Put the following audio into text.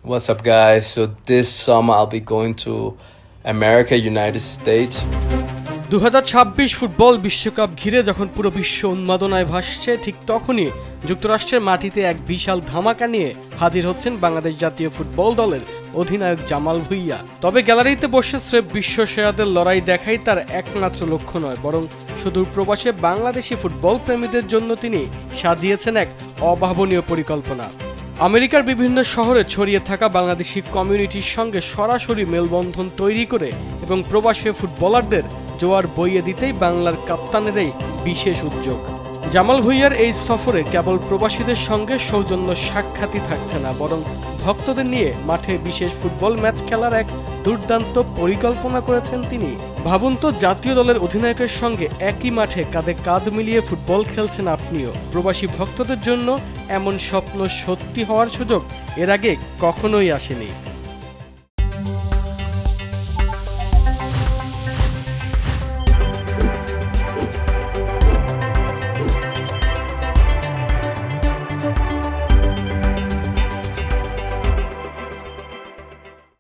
What's up, guys? So this summer I'll be going to America, United States. 2026 football বিশ্বকাপ ঘিরে যখন পুরো বিশ্ব উন্মাদনায় ভাসছে, ঠিক তখনই যুক্তরাষ্ট্রের মাটিতে এক বিশাল ধামাকা নিয়ে হাজির হচ্ছেন বাংলাদেশ জাতীয় ফুটবল দলের অধিনায়ক জামাল ভুঁইয়া। তবে গ্যালারিতে বসে স্রেফ বিশ্ব সেরাদের লড়াই দেখাই তার একমাত্র লক্ষ্য নয়, বরং সুদূর প্রবাসে বাংলাদেশি ফুটবল প্রেমীদের জন্য তিনি সাজিয়েছেন এক অভাবনীয় পরিকল্পনা। আমেরিকার বিভিন্ন শহরে ছড়িয়ে থাকা বাংলাদেশি কমিউনিটির সঙ্গে সরাসরি মেলবন্ধন তৈরি করে এবং প্রবাসী ফুটবলারদের জোয়ার বইয়ে দিতেই বাংলার কাপ্তানের এই বিশেষ উদ্যোগ। জামাল ভুঁইয়ার এই সফরে কেবল প্রবাসীদের সঙ্গে সৌজন্য সাক্ষাৎই থাকছে না, বরং ভক্তদের নিয়ে মাঠে বিশেষ ফুটবল ম্যাচ খেলার এক দুর্দান্ত পরিকল্পনা করেছেন তিনি। ভাবুন তো, জাতীয় দলের অধিনায়কের সঙ্গে একই মাঠে কাঁধে কাঁধ মিলিয়ে ফুটবল খেলছেন আপনিও। প্রবাসী ভক্তদের জন্য এমন স্বপ্ন সত্যি হওয়ার সুযোগ এর আগে কখনোই আসেনি।